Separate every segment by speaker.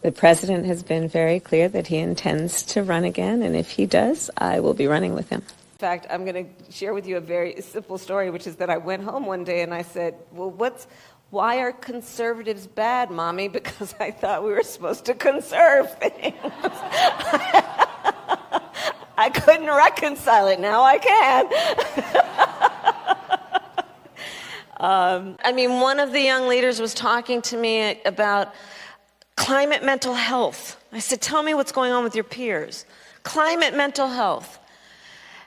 Speaker 1: The president has been very clear that he intends to run again, and if he does, I will be running with him. In fact, I'm going to share with you a very simple story, which is that I went home one day and I said, well, why are conservatives bad, Mommy? Because I thought we were supposed to conserve things. I couldn't reconcile it. Now I can. I mean, one of the young leaders was talking to me about climate mental health. I said, tell me what's going on with your peers. Climate mental health.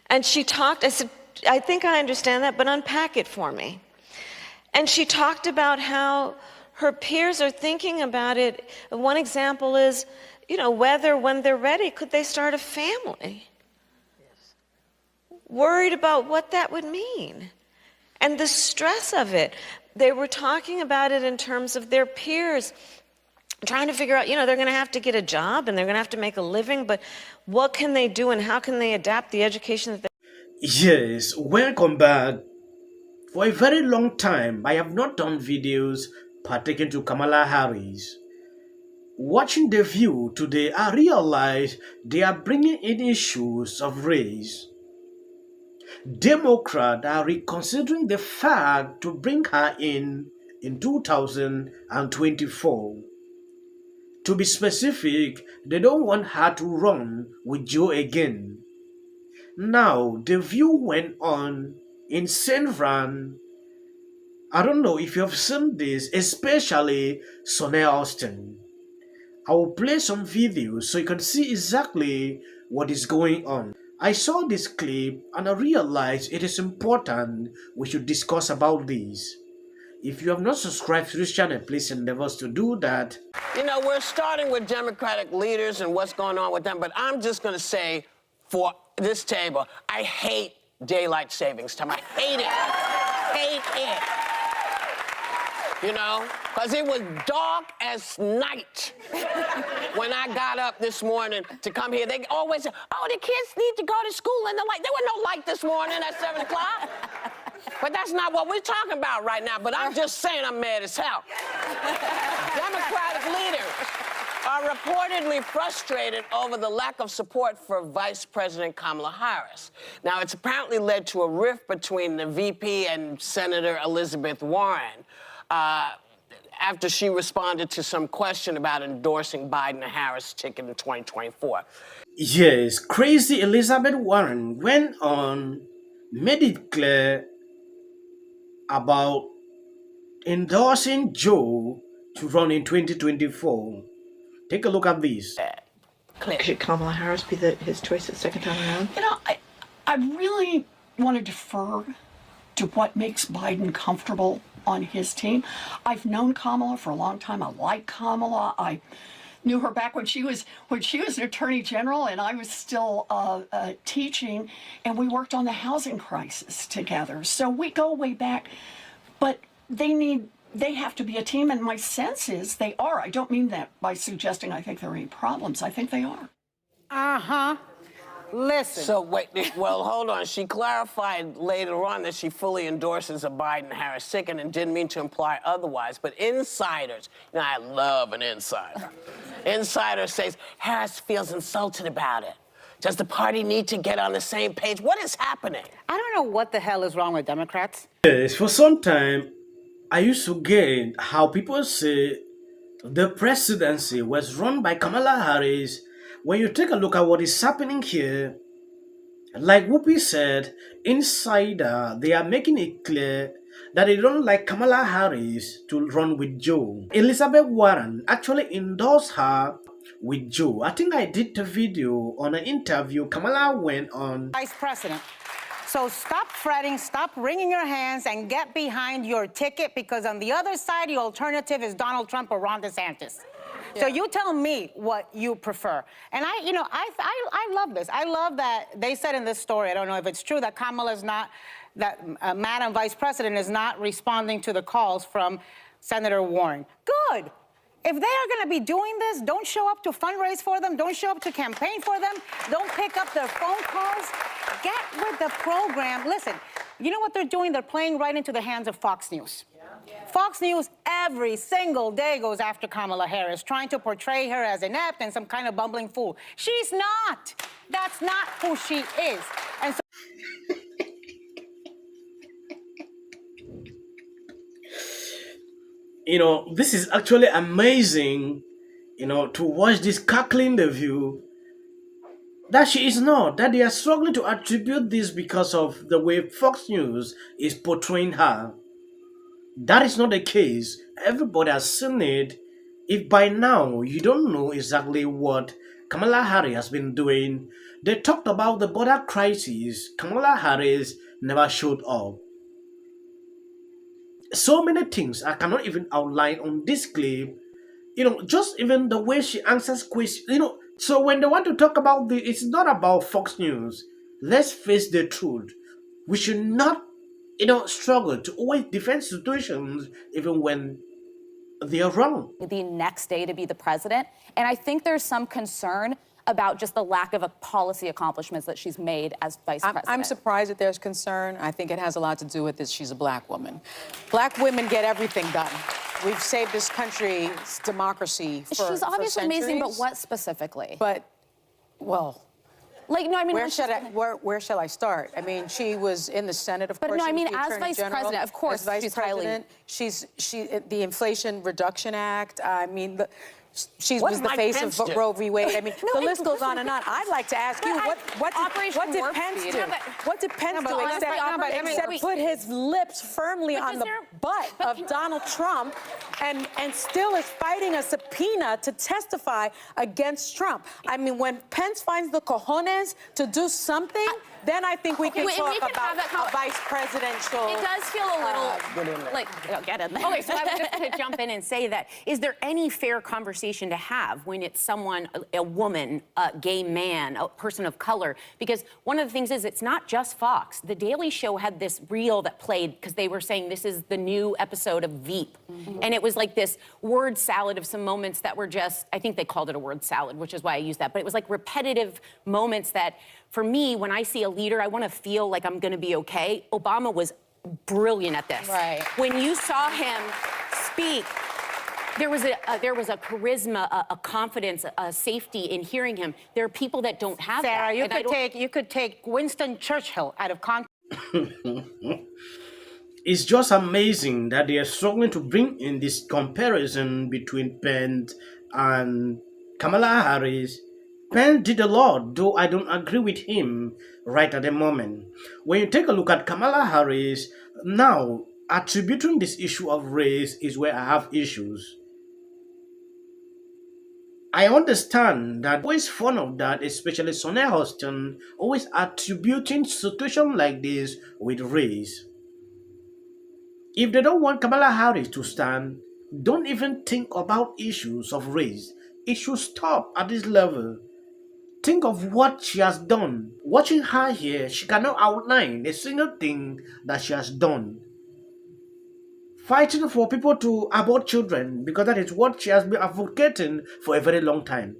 Speaker 1: And she talked, I said, I think I understand that, but unpack it for me. And she talked about how her peers are thinking about it. One example is, you know, whether when they're ready, could they start a family? Yes. Worried about what that would mean. And the stress of it. They were talking about it in terms of their peers trying to figure out, you know, they're going to have to get a job and they're going to have to make a living, but what can they do and how can they adapt the education that they...
Speaker 2: Yes, welcome back. For a very long time, I have not done videos pertaining to Kamala Harris. Watching The View today, I realized they are bringing in issues of race. Democrats are reconsidering the fact to bring her in 2024. To be specific, they don't want her to run with Joe again. Now, The View went on in St. Rand. I don't know if you have seen this, especially Sonny Austin. I will play some videos so you can see exactly what is going on. I saw this clip and I realized it is important we should discuss about this. If you have not subscribed to this channel, please endeavor to do that.
Speaker 3: You know, we're starting with Democratic leaders and what's going on with them, but I'm just going to say for this table, I hate daylight savings time. I hate it. Hate it. You know, because it was dark as night when I got up this morning to come here. They always say, oh, the kids need to go to school in the light. There was no light this morning at 7 o'clock. But that's not what we're talking about right now. But I'm just saying I'm mad as hell. Democratic leaders are reportedly frustrated over the lack of support for Vice President Kamala Harris. Now, it's apparently led to a rift between the VP and Senator Elizabeth Warren after she responded to some question about endorsing Biden and Harris ticket in 2024.
Speaker 2: Yes, crazy Elizabeth Warren went on, made it clear about endorsing Joe to run in 2024. Take a look at this.
Speaker 4: Should Kamala Harris be his choice the second time around?
Speaker 5: You know, I really want to defer to what makes Biden comfortable on his team. I've known Kamala for a long time. I like Kamala. I knew her back when she was an attorney general and I was still teaching, and we worked on the housing crisis together. So we go way back, but they have to be a team, and my sense is they are. I don't mean that by suggesting I think there are any problems. I think they are.
Speaker 6: Uh-huh. Listen.
Speaker 3: So wait, well, hold on. She clarified later on that she fully endorses a Biden-Harris ticket and didn't mean to imply otherwise. But insiders, you know, I love an insider. Insider says Harris feels insulted about it. Does the party need to get on the same page? What is happening?
Speaker 6: I don't know what the hell is wrong with Democrats.
Speaker 2: Yes, for some time, I used to get how people say the presidency was run by Kamala Harris. When you take a look at what is happening here, like Whoopi said, insider, they are making it clear that they don't like Kamala Harris to run with Joe. Elizabeth Warren actually endorsed her with Joe. I think I did the video on an interview Kamala went on.
Speaker 6: Vice President. So stop fretting, stop wringing your hands, and get behind your ticket, because on the other side, the alternative is Donald Trump or Ron DeSantis. Yeah. So you tell me what you prefer. And I love this. I love that they said in this story, I don't know if it's true, that Kamala's not, that Madam Vice President is not responding to the calls from Senator Warren. Good. If they are going to be doing this, don't show up to fundraise for them. Don't show up to campaign for them. Don't pick up their phone calls. Get with the program. Listen, you know what they're doing? They're playing right into the hands of Fox News. Yeah. Fox News every single day goes after Kamala Harris, trying to portray her as inept and some kind of bumbling fool. She's not. That's not who she is. And so
Speaker 2: this is actually amazing, to watch this cackling the view that she is not, that they are struggling to attribute this because of the way Fox News is portraying her. That is not the case. Everybody has seen it. If by now you don't know exactly what Kamala Harris has been doing, they talked about the border crisis. Kamala Harris never showed up. So many things I cannot even outline on this clip. Just even the way she answers questions. So when they want to talk about it's not about Fox News. Let's face the truth. We should not, struggle to always defend situations even when they are wrong.
Speaker 7: The next day to be the president. And I think there's some concern about just the lack of policy accomplishments that she's made as vice president.
Speaker 8: I'm surprised that there's concern. I think it has a lot to do with this. She's a black woman. Black women get everything done. We've saved this country's democracy for
Speaker 7: She's obviously
Speaker 8: centuries.
Speaker 7: amazing, but what specifically?
Speaker 8: But, well,
Speaker 7: like, no, I mean,
Speaker 8: where shall I start? I mean, she was in the Senate, of
Speaker 7: but
Speaker 8: course.
Speaker 7: no, I
Speaker 8: she was
Speaker 7: mean,
Speaker 8: the
Speaker 7: as
Speaker 8: Attorney
Speaker 7: vice
Speaker 8: General.
Speaker 7: president, of course,
Speaker 8: As vice
Speaker 7: she's
Speaker 8: president, the Inflation Reduction Act. I mean, she
Speaker 3: What
Speaker 8: was the
Speaker 3: Mike
Speaker 8: face
Speaker 3: Pence
Speaker 8: of
Speaker 3: do?
Speaker 8: Roe v. Wade. I mean, the list goes on and on. I'd like to ask you, what did Pence do? What did Pence do except put his lips firmly on the butt of Donald Trump and still is fighting a subpoena to testify against Trump? I mean, when Pence finds the cojones to do something, then I think we can talk about a vice presidential.
Speaker 7: It does feel a little get in there.
Speaker 9: Okay, so I was just going to jump in and say that, is there any fair conversation to have when it's someone, a woman, a gay man, a person of color? Because one of the things is it's not just Fox. The Daily Show had this reel that played because they were saying this is the new episode of Veep. And it was like this word salad of some moments that were just, I think they called it a word salad, which is why I use that. But it was like repetitive moments that, for me, when I see a leader, I want to feel like I'm going to be okay. Obama was brilliant at this.
Speaker 7: Right.
Speaker 9: When you saw him speak, there was a charisma, a confidence, a safety in hearing him. There are people that don't have
Speaker 6: Sarah,
Speaker 9: that.
Speaker 6: you could take Winston Churchill out of context.
Speaker 2: It's just amazing that they are struggling to bring in this comparison between Pence and Kamala Harris. Pence did a lot, though I don't agree with him right at the moment. When you take a look at Kamala Harris, now attributing this issue of race is where I have issues. I understand that always fun of that, especially Sonia Hostin, always attributing situations like this with race. If they don't want Kamala Harris to stand, don't even think about issues of race. It should stop at this level. Think of what she has done. Watching her here, she cannot outline a single thing that she has done. Fighting for people to abort children because that is what she has been advocating for a very long time.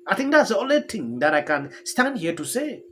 Speaker 2: I think that's the only thing that I can stand here to say.